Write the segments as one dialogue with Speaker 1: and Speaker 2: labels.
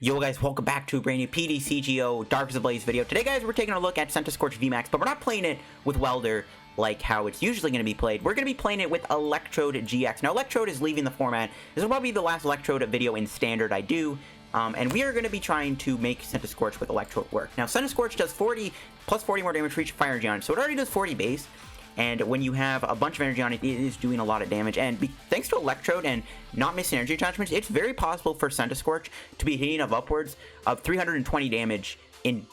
Speaker 1: Yo guys, welcome back to a brand new PTCGO Dark as Ablaze video. Today guys, we're taking a look at Centiskorch VMAX, but we're not playing it with Welder like how it's usually going to be played. We're going to be playing it with Electrode-GX. Now Electrode is leaving the format. This will probably be the last Electrode video in Standard I do. And we are going to be trying to make Centiskorch with Electrode work. Now Centiskorch does 40 plus 40 more damage for each fire energy on it, so it already does 40 base. And when you have a bunch of energy on it, it is doing a lot of damage. And thanks to Electrode and not missing energy attachments, it's very possible for Centiskorch to be hitting of upwards of 320 damage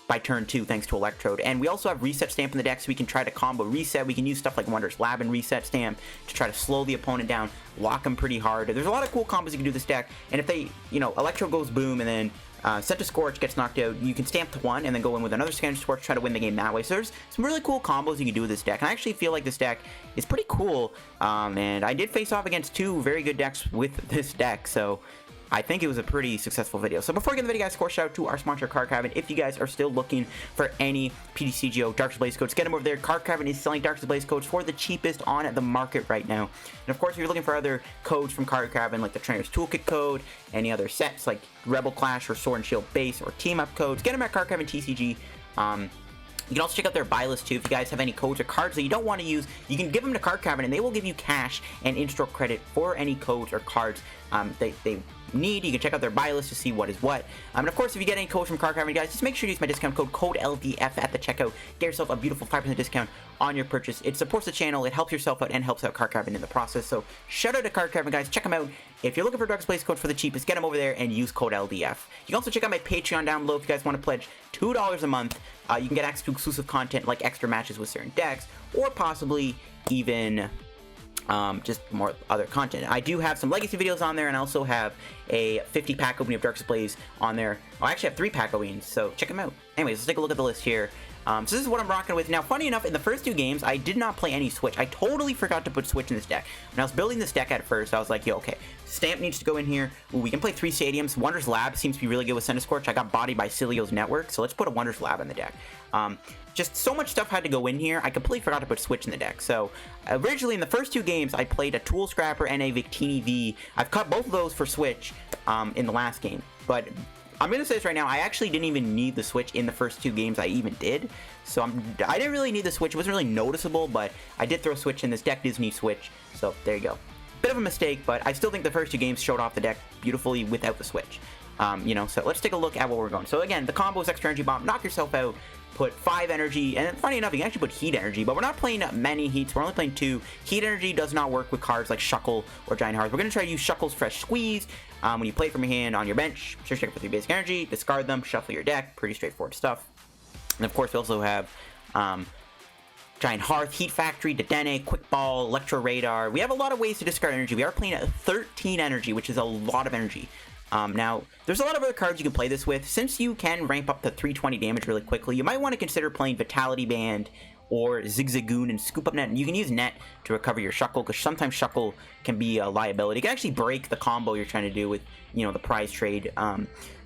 Speaker 1: by turn 2 thanks to Electrode. And we also have Reset Stamp in the deck, so we can try to combo Reset. We can use stuff like Wondrous Labyrinth and Reset Stamp to try to slow the opponent down, lock them pretty hard. There's a lot of cool combos you can do this deck. And if they, Electrode goes boom and then Centiskorch gets knocked out, you can stamp to 1 and then go in with another Centiskorch, try to win the game that way. So there's some really cool combos you can do with this deck. And I actually feel like this deck is pretty cool. And I did face off against 2 very good decks with this deck, so I think it was a pretty successful video. So before we get in the video, guys, of course, shout out to our sponsor, Card Cavern. If you guys are still looking for any PTCGO Dark as Ablaze codes, get them over there. Card Cavern is selling Dark as Ablaze codes for the cheapest on the market right now. And of course, if you're looking for other codes from Card Cavern, like the Trainer's Toolkit code, any other sets like Rebel Clash or Sword and Shield Base or Team Up codes, get them at Card Cavern TCG. You can also check out their buy list too. If you guys have any codes or cards that you don't want to use, you can give them to Card Cavern and they will give you cash and in-store credit for any codes or cards they need. You can check out their buy list to see what is what. And of course, if you get any codes from Card Cavern, guys, just make sure to use my discount code LDF at the checkout. Get yourself a beautiful 5% discount on your purchase. It supports the channel, it helps yourself out, and helps out Card Cavern in the process. So shout out to Card Cavern, guys. Check them out. If you're looking for Dark as Ablaze codes for the cheapest, get them over there and use code LDF. You can also check out my Patreon down below if you guys want to pledge $2 a month. You can get access to exclusive content like extra matches with certain decks, or possibly even just more other content. I do have some legacy videos on there, and I also have a 50 pack opening of Dark as Ablaze on there. I actually have 3 pack openings, so check them out. Anyways, let's take a look at the list here. So this is what I'm rocking with. Now, funny enough, in the first 2 games, I did not play any Switch. I totally forgot to put Switch in this deck. When I was building this deck at first, I was like, yo, okay, Stamp needs to go in here. Ooh, we can play 3 Stadiums. Wondrous Lab seems to be really good with Centiskorch. I got bodied by Cilio's Network, so let's put a Wondrous Lab in the deck. Just so much stuff had to go in here, I completely forgot to put Switch in the deck. So, originally in the first 2 games, I played a Tool Scrapper and a Victini V. I've cut both of those for Switch in the last game, but I'm going to say this right now, I actually didn't even need the Switch in the first 2 games I even did. So I didn't really need the Switch. It wasn't really noticeable, but I did throw a Switch in. This deck does need Switch, so there you go. Bit of a mistake, but I still think the first 2 games showed off the deck beautifully without the Switch. So let's take a look at what we're going. So again, the combo is Extra Energy Bomb, knock yourself out, put 5 energy, and funny enough, you can actually put Heat Energy, but we're not playing many Heats, we're only playing 2. Heat Energy does not work with cards like Shuckle or Giant Hearth. We're going to try to use Shuckle's Fresh Squeeze. When you play it from your hand on your bench, search deck for 3 basic energy, discard them, shuffle your deck, pretty straightforward stuff. And of course, we also have Giant Hearth, Heat Factory, Dedenne, Quick Ball, Electrode Radar. We have a lot of ways to discard energy. We are playing at 13 energy, which is a lot of energy. Now, there's a lot of other cards you can play this with. Since you can ramp up to 320 damage really quickly, you might want to consider playing Vitality Band or Zigzagoon and Scoop Up Net. And you can use Net to recover your Shuckle, because sometimes Shuckle can be a liability. It can actually break the combo you're trying to do with, the prize trade.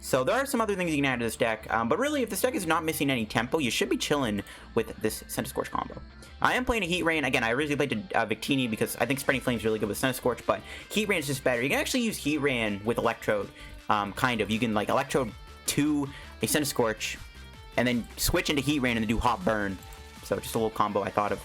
Speaker 1: So there are some other things you can add to this deck. But really, if this deck is not missing any tempo, you should be chilling with this Centiskorch combo. I am playing a Heat Rain. Again, I originally played Victini because I think Spreading Flame is really good with Centiskorch, but Heat Rain is just better. You can actually use Heat Rain with Electrode, kind of. You can, like, Electrode to a Centiskorch, and then switch into Heat Rain and then do Hot Burn. So just a little combo I thought of.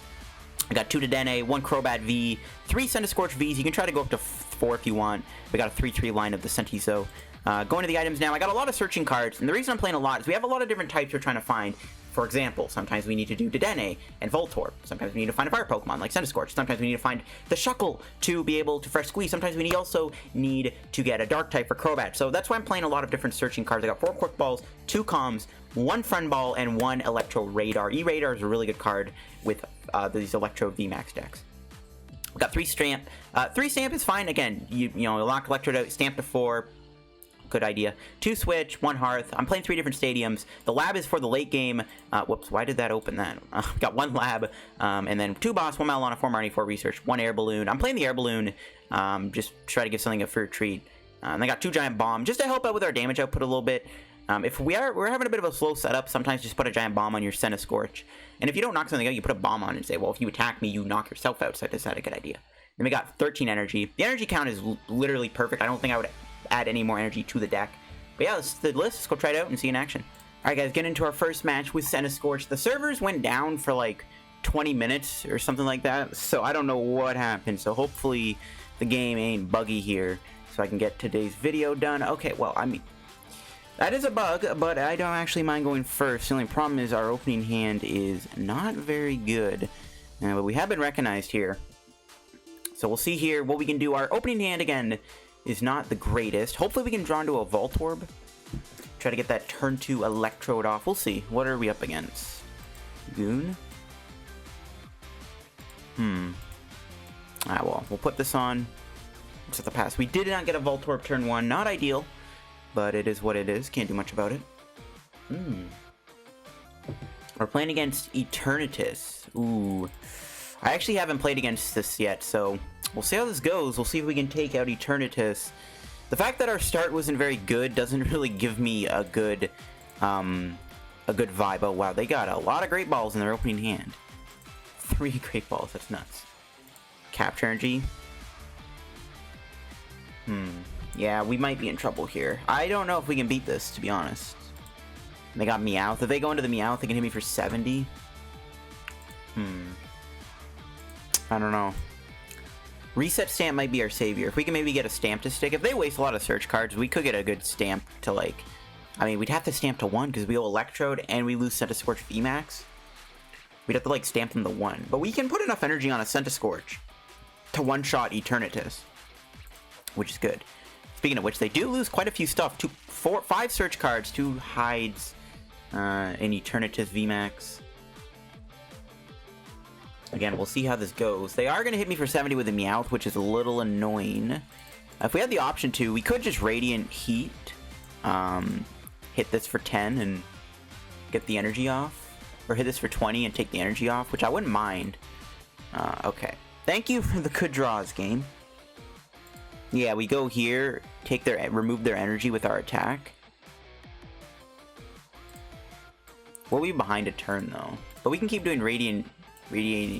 Speaker 1: I got 2 Dedenne, 1 Crobat V, 3 Centiskorch Vs. You can try to go up to 4 if you want. We got a 3-3 line of the Centiso. Going to the items now, I got a lot of searching cards, and the reason I'm playing a lot is we have a lot of different types we're trying to find. For example, sometimes we need to do Dedenne and Voltorb. Sometimes we need to find a fire Pokemon like Centiskorch. Sometimes we need to find the Shuckle to be able to fresh squeeze. Sometimes we also need to get a dark type for Crobat. So that's why I'm playing a lot of different searching cards. I got 4 Quick Balls, 2 Comms, 1 Friend Ball, and 1 Electrode Radar. E-Radar is a really good card with these Electrode VMAX decks. We got 3 Stamp. 3 Stamp is fine. Again, you lock Electrode out, Stamp to 4. Good idea. 2 Switch, 1 Hearth. I'm playing 3 different stadiums. The lab is for the late game. Whoops, why did that open that? Got 1 lab, and then 2 boss, 1 Mallow Lana, 4 Marnie, 4 research, 1 Air Balloon. I'm playing the Air Balloon, just try to give something a fair treat. And I got 2 Giant Bomb, just to help out with our damage output a little bit. If we're having a bit of a slow setup, sometimes just put a Giant Bomb on your Centiskorch. And if you don't knock something out, you put a bomb on it and say, well, if you attack me, you knock yourself out. So that's not a good idea. Then we got 13 energy. The energy count is literally perfect. I don't think I would add any more energy to the deck. But yeah, this is the list. Let's go try it out and see in action. Alright guys, get into our first match with Centiskorch. The servers went down for like 20 minutes or something like that, so I don't know what happened. So hopefully the game ain't buggy here, so I can get today's video done. Okay, well, I mean, that is a bug, but I don't actually mind going first. The only problem is our opening hand is not very good. But we have been recognized here. So we'll see here what we can do. Our opening hand, again, is not the greatest. Hopefully we can draw into a Voltorb. Try to get that turn 2 Electrode off. We'll see. What are we up against? Goon? Well, we'll put this on. Looks at the pass. We did not get a Voltorb turn 1. Not ideal, but it is what it is. Can't do much about it. We're playing against Eternatus. Ooh. I actually haven't played against this yet, so we'll see how this goes. We'll see if we can take out Eternatus. The fact that our start wasn't very good doesn't really give me a good vibe. Oh wow, they got a lot of great balls in their opening hand. 3 great balls, that's nuts. Capture energy. Yeah, we might be in trouble here. I don't know if we can beat this, to be honest. They got Meowth. If they go into the Meowth, they can hit me for 70. I don't know. Reset Stamp might be our savior. If we can maybe get a Stamp to stick. If they waste a lot of search cards, we could get a good Stamp to, like... I mean, we'd have to Stamp to 1 because we go Electrode and we lose Centiskorch VMAX. We'd have to, like, Stamp them to 1. But we can put enough energy on a Centiskorch to one-shot Eternatus, which is good. Speaking of which, they do lose quite a few stuff. 5 search cards, 2 hides, and Eternatus VMAX. Again, we'll see how this goes. They are going to hit me for 70 with a Meowth, which is a little annoying. If we had the option to, we could just Radiant Heat, hit this for 10 and get the energy off. Or hit this for 20 and take the energy off, which I wouldn't mind. Okay. Thank you for the good draws, game. Yeah, we go here, remove their energy with our attack. We'll be behind a turn, though. But we can keep doing Radiating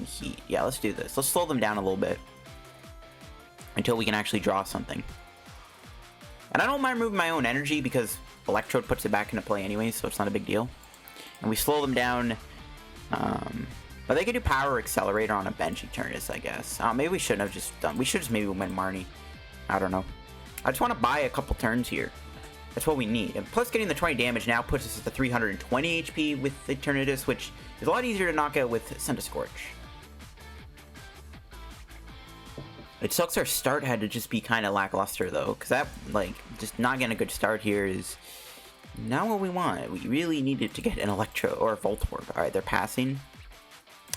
Speaker 1: Heat. Yeah, let's do this. Let's slow them down a little bit. Until we can actually draw something. And I don't mind removing my own energy because Electrode puts it back into play anyway, so it's not a big deal. And we slow them down. But they could do Power Accelerator on a bench Eternatus, I guess. Maybe we shouldn't have just done... We should just maybe win Marnie. I don't know. I just want to buy a couple turns here. That's what we need. And plus getting the 20 damage now puts us at the 320 HP with Eternatus, which is a lot easier to knock out with Centiskorch. It sucks our start had to just be kind of lackluster, though. Because that, like, just not getting a good start here is not what we want. We really needed to get an Electro or a Voltorb. Alright, they're passing.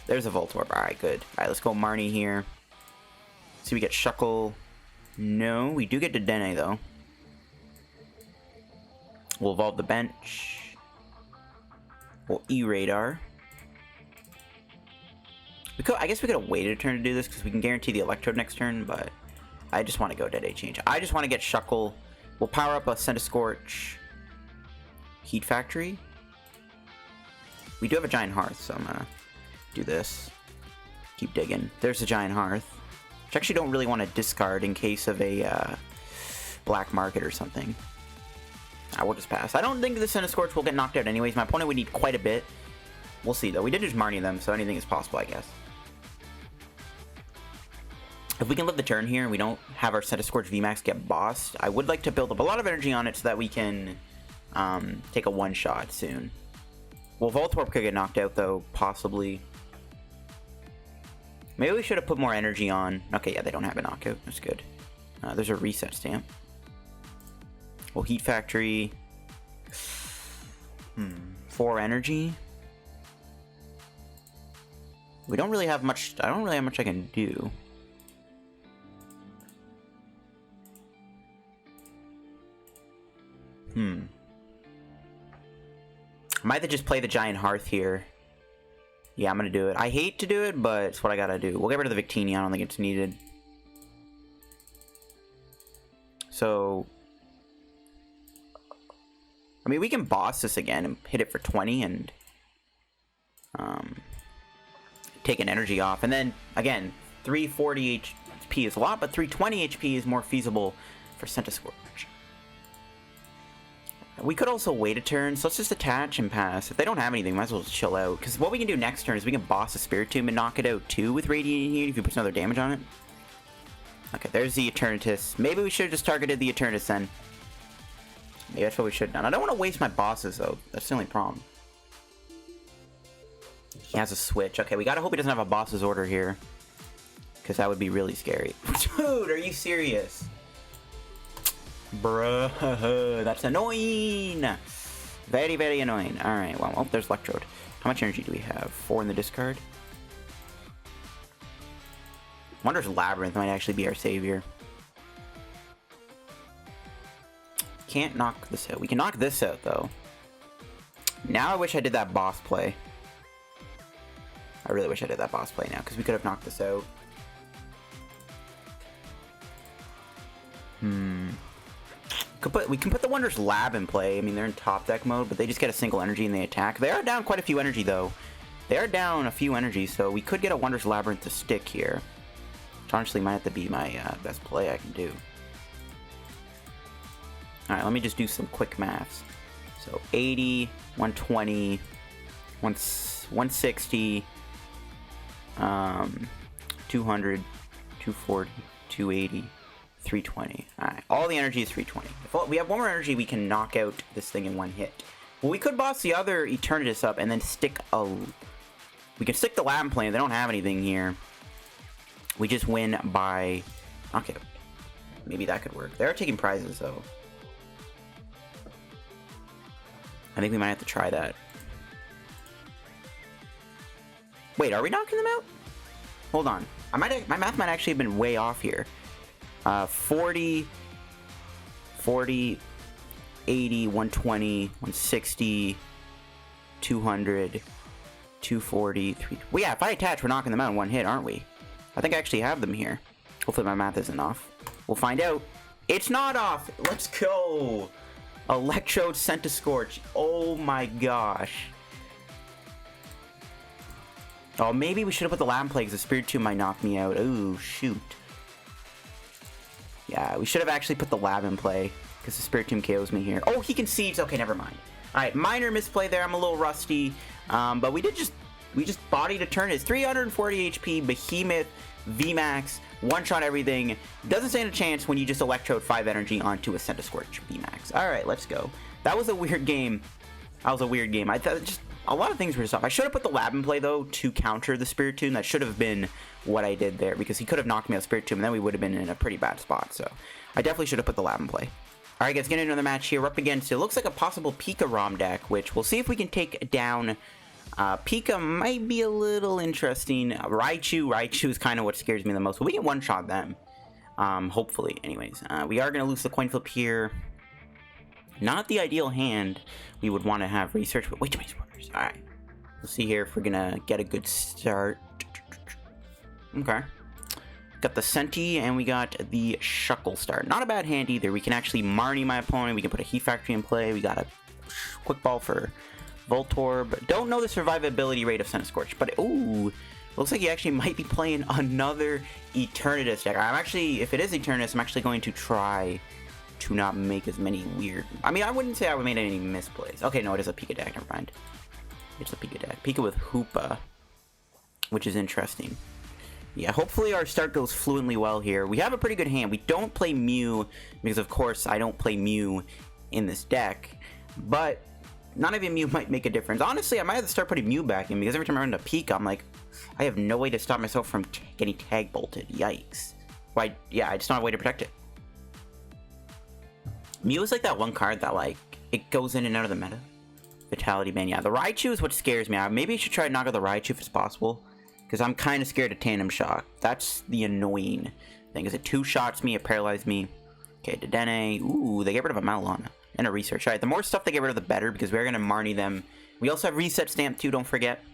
Speaker 1: There's a Voltorb. Alright, good. Alright, let's go Marnie here. See, we get Shuckle. No, we do get Dedenne, though. We'll evolve the bench. We'll E-Radar. I guess we could have waited a turn to do this because we can guarantee the Electrode next turn, but I just want to go Dedenne change. I just want to get Shuckle. We'll power up a Centiskorch Heat Factory. We do have a Giant Hearth, so I'm gonna do this. Keep digging. There's a Giant Hearth, which I actually don't really want to discard in case of a black market or something. I will just pass. I don't think the Centiskorch will get knocked out anyways. My opponent would need quite a bit. We'll see, though. We did just Marnie them, so anything is possible, I guess. If we can live the turn here and we don't have our Centiskorch VMAX get bossed, I would like to build up a lot of energy on it so that we can take a one-shot soon. Well, Voltorb could get knocked out, though, possibly. Maybe we should have put more energy on. Okay, yeah, they don't have a knockout. That's good. There's a Reset Stamp. Well, Heat Factory. 4 energy. We don't really have much. I don't really have much I can do. I might have to just play the Giant Hearth here. Yeah, I'm gonna do it. I hate to do it, but it's what I gotta do. We'll get rid of the Victini. I don't think it's needed. So, I mean, we can boss this again and hit it for 20 and take an energy off. And then, again, 340 HP is a lot, but 320 HP is more feasible for Centiskorch. We could also wait a turn, so let's just attach and pass. If they don't have anything, might as well just chill out. Because what we can do next turn is we can boss a Spirit Tomb and knock it out too with Radiant Heat if you put another damage on it. Okay, there's the Eternatus. Maybe we should have just targeted the Eternatus then. Maybe that's what we should have done. I don't want to waste my bosses though. That's the only problem. He has a switch. Okay, we gotta hope he doesn't have a boss's order here. Because that would be really scary. Dude, are you serious? Bruh, that's annoying. Very, very annoying. Alright, well, oh, there's Electrode. How much energy do we have? 4 in the discard. Wondrous Labyrinth might actually be our savior. Can't knock this out. We can knock this out, though. Now I wish I did that boss play. I really wish I did that boss play now, because we could have knocked this out. We can put the Wondrous Lab in play. I mean, they're in top deck mode, but they just get a single energy and they attack. They are down quite a few energy, though. They are down a few energy, so we could get a Wondrous Labyrinth to stick here. Which honestly might have to be my best play I can do. Alright, let me just do some quick maths. So, 80, 120, 160, 200, 240, 280... 320. Alright, all the energy is 320. If we have one more energy, we can knock out this thing in one hit. Well, we could boss the other Eternatus up and then stick a... We can stick the Lab plane. They don't have anything here. We just win by... Okay. Maybe that could work. They are taking prizes, though. I think we might have to try that. Wait, are we knocking them out? Hold on. My math might actually have been way off here. 40, 80, 120, 160, 200, 240, 3... Well, yeah, if I attach, we're knocking them out in one hit, aren't we? I think I actually have them here. Hopefully my math isn't off. We'll find out. It's not off! Let's go! Electrode Centiskorch. Oh my gosh. Oh, maybe we should have put the Lab Plague, because the Spirit Tomb might knock me out. Ooh, shoot. Yeah, we should have actually put the Lab in play, because the Spirit Tomb KOs me here. Oh, he concedes. Okay, never mind. Alright, minor misplay there. I'm a little rusty. But we just bodied a turn. It's 340 HP, Behemoth, VMAX, one-shot everything. Doesn't stand a chance when you just Electrode 5 energy onto a Centiskorch VMAX. Alright, let's go. That was a weird game. That was a weird game. I thought just... A lot of things were just off. I should have put the Lab in play, though, to counter the Spirit Tomb. That should have been what I did there, because he could have knocked me out Spirit Tomb, and then we would have been in a pretty bad spot. So I definitely should have put the Lab in play. All right, guys, getting another match here. We're up against, it looks like a possible Pika ROM deck, which we'll see if we can take down. Pika might be a little interesting. Raichu is kind of what scares me the most, but we can one-shot them. Hopefully, anyways. We are going to lose the coin flip here. Not the ideal hand we would want to have research, but way too many supporters. Alright. We'll see here if we're gonna get a good start. Okay. Got the Senti, and we got the Shuckle start. Not a bad hand either. We can actually Marnie my opponent. We can put a Heat Factory in play. We got a Quick Ball for Voltorb. Don't know the survivability rate of Centiskorch, but ooh, looks like he actually might be playing another Eternatus deck. I'm actually, if it is Eternatus, I'm actually going to try to not make as many weird... I mean, I wouldn't say I would make any misplays. Okay, no, it is a Pika deck. Never mind. It's a Pika deck. Pika with Hoopa, which is interesting. Yeah, hopefully our start goes fluently well here. We have a pretty good hand. We don't play Mew, because of course I don't play Mew in this deck. But not even Mew might make a difference. Honestly, I might have to start putting Mew back in, because every time I run into Pika, I'm like, I have no way to stop myself from getting tag bolted. Yikes. Why? Yeah, I just don't have a way to protect it. Mew is like that one card that, like, it goes in and out of the meta. Vitality Band. Yeah, the Raichu is what scares me. Maybe I should try to knock out the Raichu if it's possible, because I'm kind of scared of Tandem Shock. That's the annoying thing. Is it 2 shots me, it paralyzed me. Okay, Dedenne. Ooh, they get rid of a Mallow Lana and a Research. Alright, the more stuff they get rid of, the better, because we're going to Marnie them. We also have Reset Stamp too, don't forget.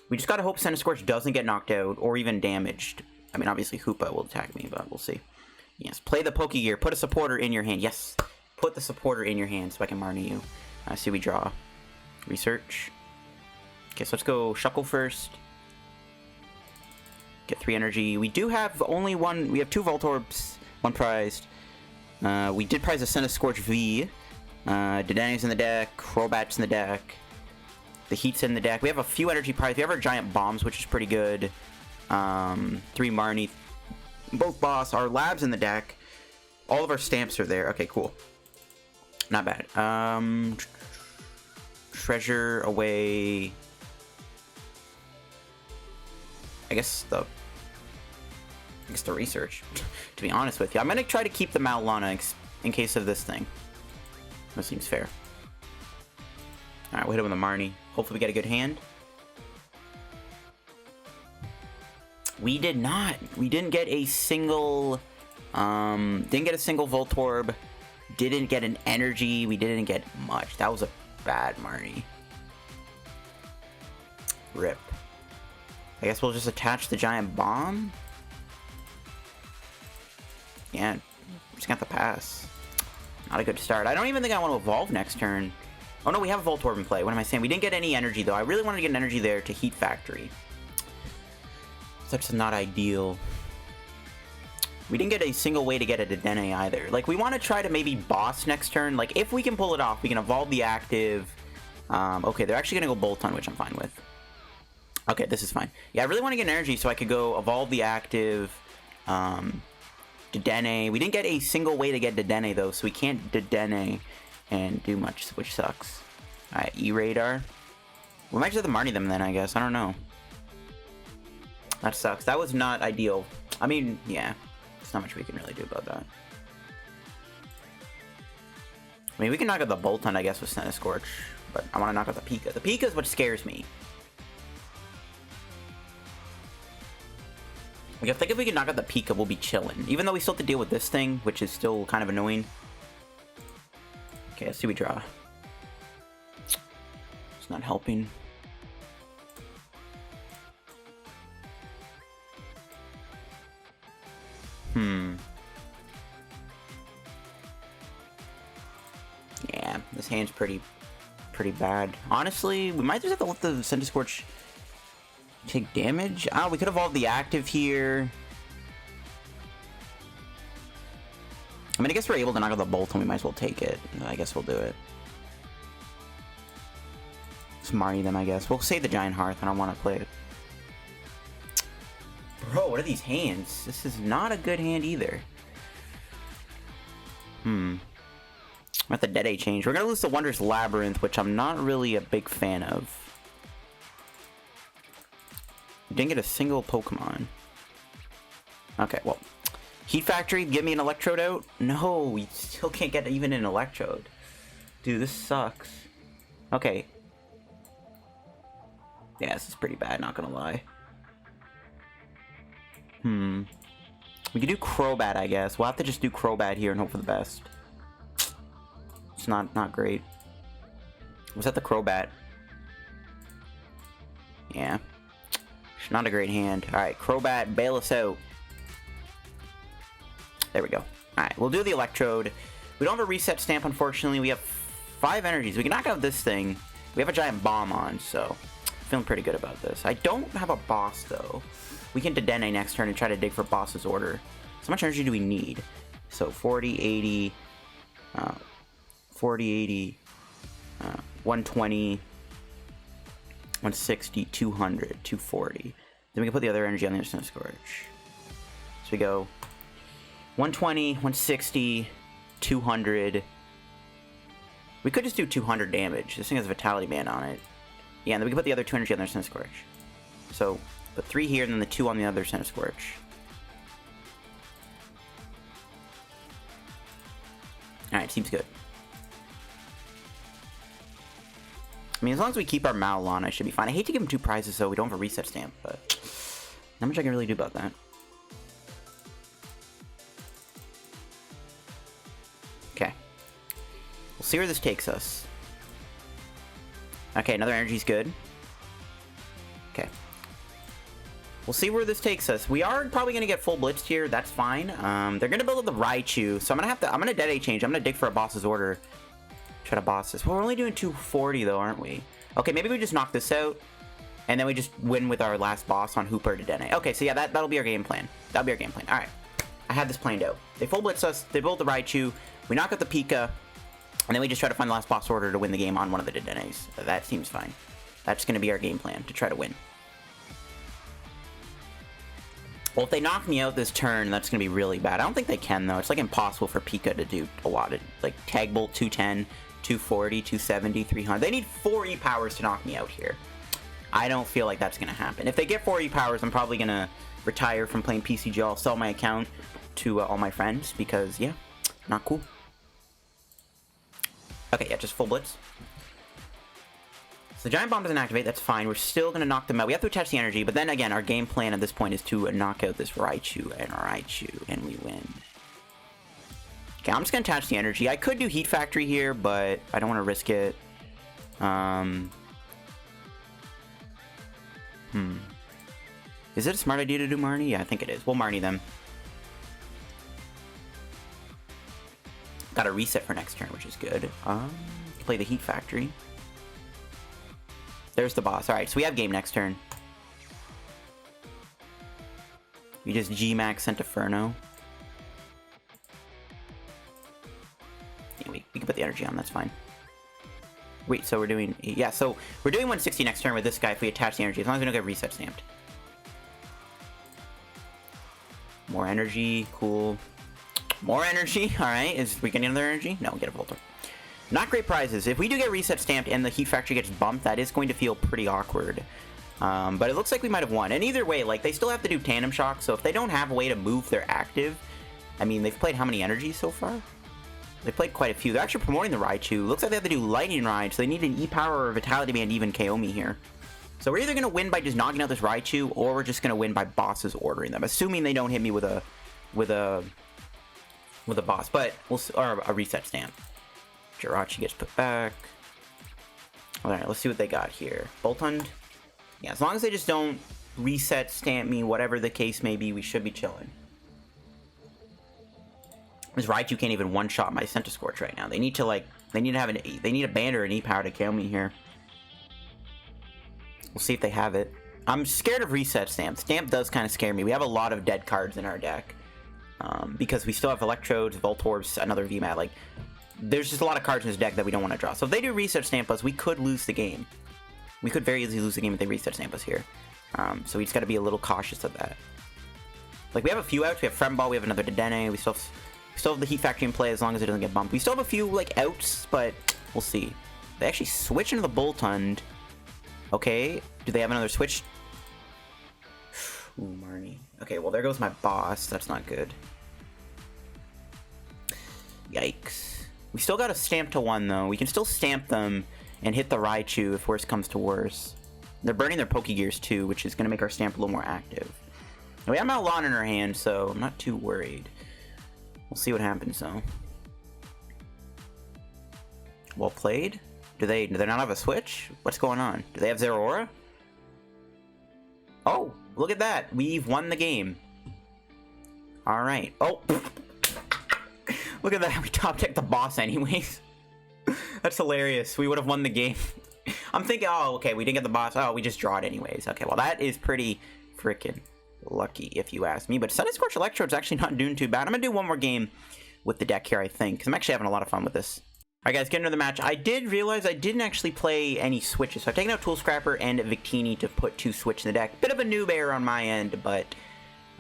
Speaker 1: We just got to hope Centiskorch doesn't get knocked out or even damaged. I mean, obviously Hoopa will attack me, but we'll see. Yes, play the Pokegear. Put a supporter in your hand. Yes, put the supporter in your hand so I can Marnie you. See, we draw. Research. Okay, so let's go Shuckle first. Get 3 energy. We do have only one. We have 2 Voltorbs, 1 prized. We did prize a Centiskorch V. Dedenne's in the deck. Crobat's in the deck. The Heat's in the deck. We have a few energy prizes. We have our Giant Bombs, which is pretty good. 3 Marnie. Both boss. Our Labs in the deck. All of our stamps are there. Okay, cool. Not bad. Treasure away. I guess the research, to be honest with you. I'm going to try to keep the Mallow Lana in case of this thing. That seems fair. Alright, we'll hit him with a Marnie. Hopefully we get a good hand. We did not. We didn't get a single... didn't get a single Voltorb. Didn't get an energy. We didn't get much. That was a bad Marnie. Rip. I guess we'll just attach the Giant Bomb. Yeah, just got the pass. Not a good start. I don't even think I want to evolve next turn. Oh no, we have a Voltorb in play. What am I saying? We didn't get any energy though. I really wanted to get an energy there to Heat Factory. Such not ideal. We didn't get a single way to get a Dedenne either. Like, we want to try to maybe boss next turn. Like, if we can pull it off, we can evolve the active. Okay, they're actually going to go Bolton, which I'm fine with. Okay, this is fine. Yeah, I really want to get an energy so I could go evolve the active. Dedenne. We didn't get a single way to get Dedenne, though, so we can't Dedenne and do much, which sucks. Alright, E-Radar. We might just have to Marnie them then, I guess. I don't know. That sucks. That was not ideal. I mean, yeah. There's not much we can really do about that. I mean, we can knock out the Bolton, I guess, with Centiskorch. But I want to knock out the Pika. The Pika is what scares me. Like, I think if we can knock out the Pika, we'll be chilling. Even though we still have to deal with this thing, which is still kind of annoying. Okay, let's see what we draw. It's not helping. Yeah, this hand's pretty bad. Honestly, we might just have to let the Centiskorch take damage. Oh, we could evolve the active here. I mean, I guess we're able to knock out the Bolton. We might as well take it. I guess we'll do it. Let's Marnie them, I guess. We'll save the Giant Hearth. I don't want to play it. Bro, what are these hands? This is not a good hand either. Let the Dedenne change. We're going to lose the Wondrous Labyrinth, which I'm not really a big fan of. Didn't get a single Pokemon. Okay, well. Heat Factory, give me an Electrode out? No, we still can't get even an Electrode. Dude, this sucks. Okay. Yeah, this is pretty bad, not gonna lie. We could do Crobat, I guess. We'll have to just do Crobat here and hope for the best. It's not great. Was that the Crobat? Yeah. It's not a great hand. Alright, Crobat, bail us out. There we go. Alright, we'll do the Electrode. We don't have a Reset Stamp, unfortunately. We have 5 energies. We can knock out this thing. We have a Giant Bomb on, so feeling pretty good about this. I don't have a boss, though. We can Dedenne next turn and try to dig for boss's order. So how much energy do we need? So 40, 80, 40, 80, 120, 160, 200, 240. Then we can put the other energy on the Centiskorch. So we go 120, 160, 200. We could just do 200 damage. This thing has a Vitality Band on it. Yeah, and then we can put the other 2 energy on the Centiskorch. So put 3 here and then the 2 on the other Centiskorch. Alright, seems good. I mean, as long as we keep our Mallow Lana, I should be fine. I hate to give him 2 prizes, though. We don't have a Reset Stamp, but not much I can really do about that. Okay. We'll see where this takes us. Okay, another energy's good. Okay. We'll see where this takes us. We are probably going to get full blitzed here. That's fine. They're going to build up the Raichu, so I'm going to Dedenne change. I'm going to dig for a boss's order. Try to boss this. Well, we're only doing 240 though, aren't we? Okay, maybe we just knock this out, and then we just win with our last boss on Hooper Dedenne. Okay, so yeah, that'll be our game plan. That'll be our game plan. All right, I had this planned out. They full blitz us. They build the Raichu. We knock out the Pika, And then we just try to find the last boss order to win the game on one of the Dedennes. That seems fine. That's going to be our game plan, to try to win. Well, if they knock me out this turn, that's going to be really bad. I don't think they can, though. It's, like, impossible for Pika to do a lot of, like, Tag Bolt 210, 240, 270, 300. They need 4 E-Powers to knock me out here. I don't feel like that's going to happen. If they get 4 E-Powers, I'm probably going to retire from playing PCGO. I'll sell my account to all my friends because, yeah, not cool. Okay, yeah, just full blitz. So the Giant Bomb doesn't activate, that's fine. We're still going to knock them out. We have to attach the energy, but then again, our game plan at this point is to knock out this Raichu, and we win. Okay, I'm just going to attach the energy. I could do Heat Factory here, but I don't want to risk it. Is it a smart idea to do Marnie? Yeah, I think it is. We'll Marnie them. Got a reset for next turn, which is good. Play the Heat Factory. There's the boss. Alright, so we have game next turn. We just G-Max Centiferno. Yeah, we can put the energy on, that's fine. Wait, so we're doing... Yeah, so we're doing 160 next turn with this guy if we attach the energy, as long as we don't get reset stamped. More energy, cool. More energy, alright. Is we getting another energy? No, we get a Voltorb. Not great prizes. If we do get reset stamped and the Heat Factory gets bumped, that is going to feel pretty awkward. But it looks like we might have won. And either way, like, they still have to do Tandem Shock, so if they don't have a way to move their active... I mean, they've played how many energies so far? They played quite a few. They're actually promoting the Raichu. Looks like they have to do Lightning Ride, so they need an E-Power or Vitality Band to even KO me here. So we're either going to win by just knocking out this Raichu, or we're just going to win by bosses ordering them. Assuming they don't hit me with a boss, but or a reset stamp. Jirachi gets put back. Alright, let's see what they got here. Boltund. Yeah, as long as they just don't reset stamp me, whatever the case may be, we should be chilling. This Raichu can't even one-shot my Centiskorch right now. They need to, like, they need a band or an E-Power to kill me here. We'll see if they have it. I'm scared of reset stamp. Stamp does kind of scare me. We have a lot of dead cards in our deck. Because we still have Electrodes, Voltorbs, another VMAT. Like, there's just a lot of cards in this deck that we don't want to draw. So if they do reset stamp us, we could lose the game. We could very easily lose the game if they reset stamp us here. So we just got to be a little cautious of that. Like, we have a few outs. We have Friend Ball. We have another Dedenne. We still have the Heat Factory in play as long as it doesn't get bumped. We still have a few, like, outs, but we'll see. They actually switch into the Boltund. Okay. Do they have another switch? Ooh, Marnie. Okay, well, there goes my boss. That's not good. Yikes. We still got a stamp to 1, though. We can still stamp them and hit the Raichu if worse comes to worse. They're burning their Pokegears, too, which is going to make our stamp a little more active. And we have Mallow Lana in our hand, so I'm not too worried. We'll see what happens, though. Well played. Do they not have a switch? What's going on? Do they have Zero Aura? Oh, look at that. We've won the game. Alright. Oh. Look at that. We top decked the boss anyways. That's hilarious. We would have won the game. I'm thinking, oh, okay, we didn't get the boss. Oh, we just draw it anyways. Okay, well, that is pretty freaking lucky, if you ask me. But Centiskorch Electrode's actually not doing too bad. I'm going to do one more game with the deck here, I think, because I'm actually having a lot of fun with this. Alright, guys, getting into the match. I did realize I didn't actually play any switches. So I've taken out Tool Scrapper and Victini to put 2 switch in the deck. Bit of a noob error on my end, but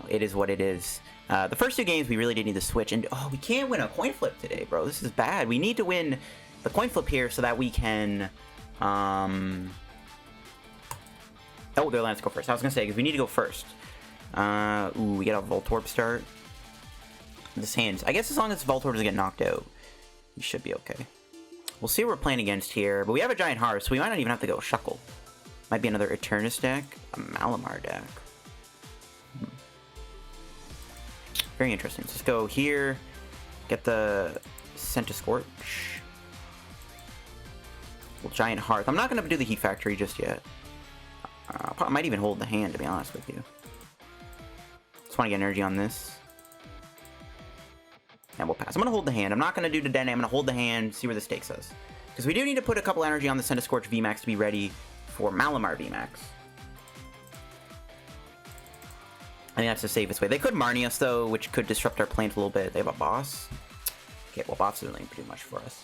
Speaker 1: it is what it is. The first 2 games, we really did need to switch. And, oh, we can't win a coin flip today, bro. This is bad. We need to win the coin flip here so that we can... Oh, they're letting us go first. I was going to say, because we need to go first. Ooh, we got a Voltorb start. This hand, I guess as long as Voltorb doesn't get knocked out, we should be okay. We'll see what we're playing against here. But we have a Giant Hearth, so we might not even have to go Shuckle. Might be another Eternatus deck. A Malamar deck. Very interesting. So let's go here. Get the Centiskorch. Well, Giant Hearth. I'm not going to do the Heat Factory just yet. I might even hold the hand, to be honest with you. Just want to get energy on this. And we'll pass. I'm going to hold the hand. I'm not going to do Dedenne. I'm going to hold the hand, see where this takes us. Because we do need to put a couple energy on the Centiskorch VMAX to be ready for Malamar VMAX. I think that's the safest way. They could Marnie us, though, which could disrupt our plans a little bit. They have a boss. Okay, well, boss is doing pretty much for us.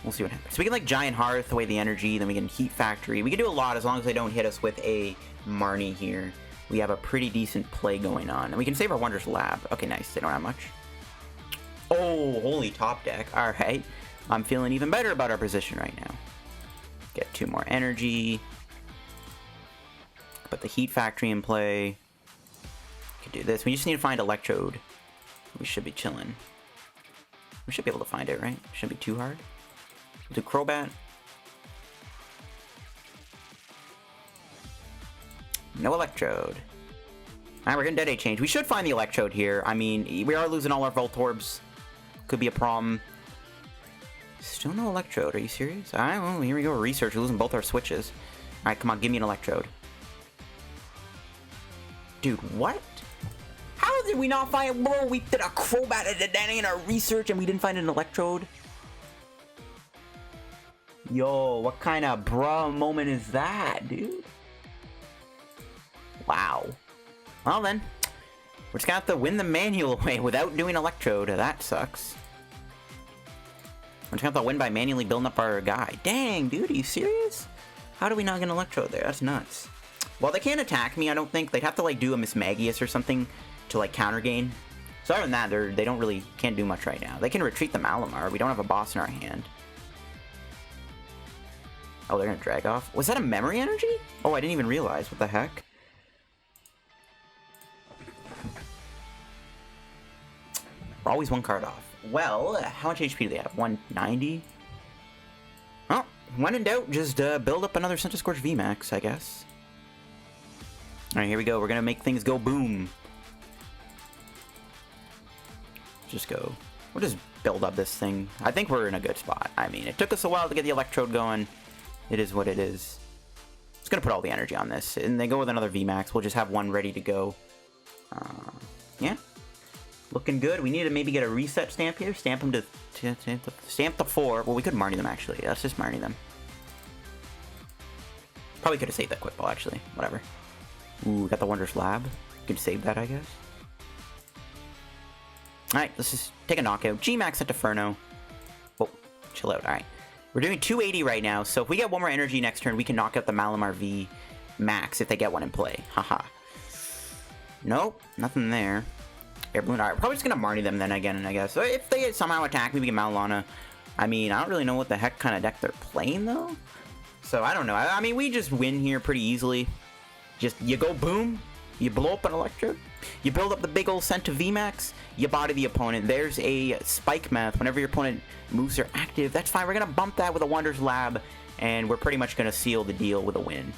Speaker 1: We'll see what happens. So we can, like, Giant Hearth away the energy, then we can Heat Factory. We can do a lot as long as they don't hit us with a Marnie here. We have a pretty decent play going on. And we can save our Wondrous Lab. Okay, nice. They don't have much. Oh, holy top deck. Alright. I'm feeling even better about our position right now. Get 2 more energy. Put the Heat Factory in play. Could do this. We just need to find Electrode. We should be chilling. We should be able to find it, right? Shouldn't be too hard. We'll do Crobat. No Electrode. Alright, we're getting Dedenne change. We should find the Electrode here. I mean, we are losing all our Voltorbs. Could be a problem. Still no Electrode. Are you serious? Alright, well, here we go. Research. We're losing both our switches. Alright, come on. Give me an Electrode. Dude, what? How did we not find... Bro, we did a Crobat and a Dedenne in our research and we didn't find an Electrode? Yo, what kind of bruh moment is that, dude? Wow. Well then, we're just gonna have to win the manual away without doing Electrode. That sucks. We're just gonna have to win by manually building up our guy. Dang, dude, are you serious? How do we not get an Electrode there? That's nuts. Well, they can't attack me, I don't think. They'd have to, like, do a Miss Magius or something to, like, counter gain. So other than that, they don't really, can't do much right now. They can retreat the Malamar. We don't have a boss in our hand. Oh, they're gonna drag off. Was that a memory energy? Oh, I didn't even realize. What the heck? We're always 1 card off. Well, how much HP do they have? 190? Well, when in doubt, just build up another Centiskorch VMAX, I guess. Alright, here we go. We're gonna make things go boom. Just go. We'll just build up this thing. I think we're in a good spot. I mean, it took us a while to get the Electrode going. It is what it is. Just gonna put all the energy on this. And then go with another VMAX. We'll just have one ready to go. Yeah. Looking good. We need to maybe get a reset stamp here. Stamp them to stamp the 4. Well, we could Marnie them, actually. Let's just Marnie them. Probably could have saved that quick ball, actually. Whatever. Ooh, got the Wondrous Lab. Could save that, I guess. Alright, let's just take a knockout. G-Max at Inferno. Oh, chill out. Alright. We're doing 280 right now, so if we get 1 more energy next turn, we can knock out the Malamar V Max if they get one in play. Haha. Nope, nothing there. Air Balloon. Alright, we're probably just gonna Marnie them then again, I guess. So if they somehow attack me, we get Mallow Lana. I mean, I don't really know what the heck kind of deck they're playing, though. So, I don't know. I mean, we just win here pretty easily. Just, you go boom, you blow up an Electrode, you build up the big old Cent to VMAX, you body the opponent. There's a Spike Math. Whenever your opponent moves their active, that's fine. We're gonna bump that with a Wondrous Lab, and we're pretty much gonna seal the deal with a win.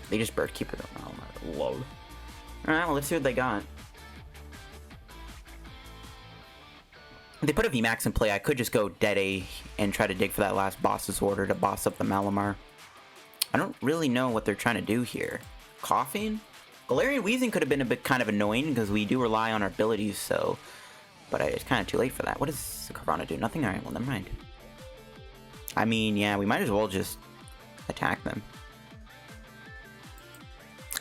Speaker 1: They just Bird Keeper the Malamar. Lol. Alright, well, let's see what they got. If they put a VMAX in play, I could just go Dedenne and try to dig for that last boss's order to boss up the Malamar. I don't really know what they're trying to do here. Coughing? Galarian Wheezing could have been a bit kind of annoying because we do rely on our abilities, so... But it's kind of too late for that. What does Carvana do? Nothing? Alright, well, never mind. I mean, yeah, we might as well just attack them.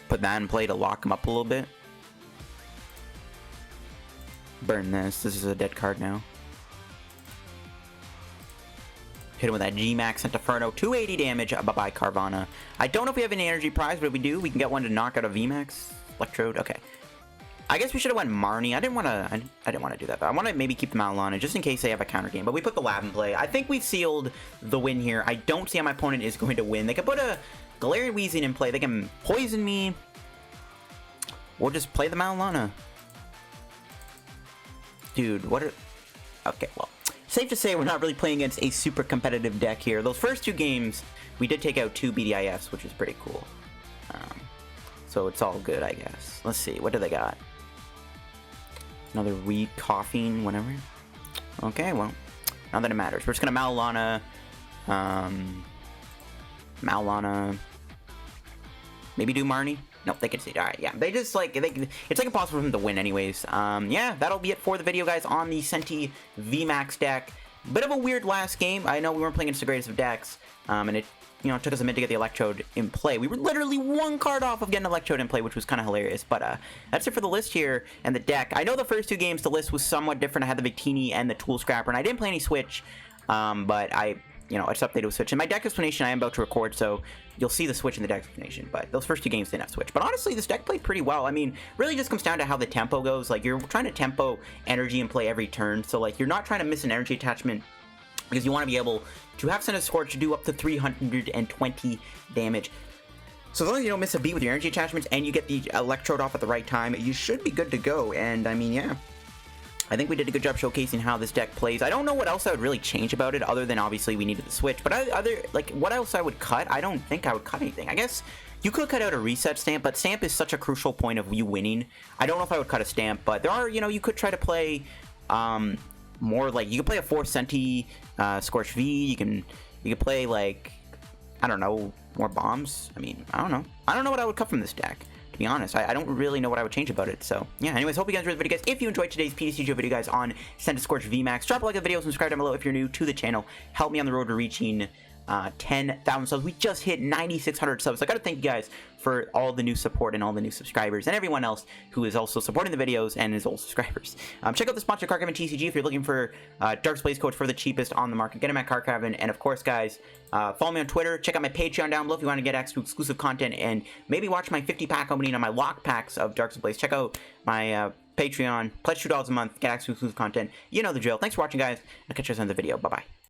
Speaker 1: Put that in play to lock them up a little bit. Burn this. This is a dead card now. Hit him with that G-Max into Inferno. 280 damage. Bye-bye, Carvana. I don't know if we have any energy prize, but if we do, we can get one to knock out a VMAX. Electrode. Okay. I guess we should have went Marnie. I didn't want to do that, though. I want to maybe keep the Mallow Lana just in case they have a counter game. But we put the Lab in play. I think we sealed the win here. I don't see how my opponent is going to win. They could put a Galarian Wheezing in play. They can poison me. Or just play the Mallow Lana. Dude, what are... Okay, well... Safe to say we're not really playing against a super competitive deck here. Those first 2 games, we did take out 2 BDIFs, which is pretty cool. So it's all good, I guess. Let's see, what do they got? Another weed, coughing, whatever. Okay, well, not that it matters. We're just gonna Mallow Lana, Mallow Lana, maybe do Marnie? Nope, they can see. Alright, yeah. They just, like, it's, like, impossible for them to win anyways. Yeah, that'll be it for the video, guys, on the Centi VMAX deck. Bit of a weird last game. I know we weren't playing against the greatest of decks, and it, you know, took us a minute to get the Electrode in play. We were literally 1 card off of getting Electrode in play, which was kind of hilarious. But, that's it for the list here and the deck. I know the first 2 games, the list was somewhat different. I had the Victini and the Tool Scrapper, and I didn't play any Switch. but I it's updated with Switch. In my deck explanation, I am about to record, so you'll see the Switch in the deck explanation, but those first 2 games didn't have Switch. But honestly, this deck played pretty well. I mean, really just comes down to how the tempo goes. Like, you're trying to tempo energy and play every turn, so, like, you're not trying to miss an energy attachment, because you want to be able to have Centiskorch do up to 320 damage. So as long as you don't miss a beat with your energy attachments, and you get the Electrode off at the right time, you should be good to go, and, I mean, yeah. I think we did a good job showcasing how this deck plays. I don't know what else I would really change about it, other than obviously we needed the Switch. But what else I would cut? I don't think I would cut anything. I guess you could cut out a Reset Stamp, but Stamp is such a crucial point of you winning. I don't know if I would cut a Stamp, but there are, you could try to play more like, you could play a 4 Centiskorch V. You can play, like, I don't know, more bombs. I mean, I don't know. I don't know what I would cut from this deck, to be honest. I don't really know what I would change about it. So, yeah, anyways, hope you guys enjoyed the video, guys. If you enjoyed today's PTCGO video, guys, on Centiskorch VMAX, drop a like on the video, subscribe down below if you're new to the channel. Help me on the road to reaching 10,000 subs. We just hit 9,600 subs. So I gotta thank you guys for all the new support and all the new subscribers, and everyone else who is also supporting the videos and is old subscribers. Check out the sponsor, Card Cavern TCG, if you're looking for Dark Blaze codes for the cheapest on the market. Get them at Card Cavern. And of course, guys, follow me on Twitter. Check out my Patreon down below if you want to get access to exclusive content, and maybe watch my 50-pack opening on my lock packs of Dark Blaze. Check out my Patreon. Pledge $2 a month. Get access to exclusive content. You know the drill. Thanks for watching, guys. I'll catch you guys on the video. Bye-bye.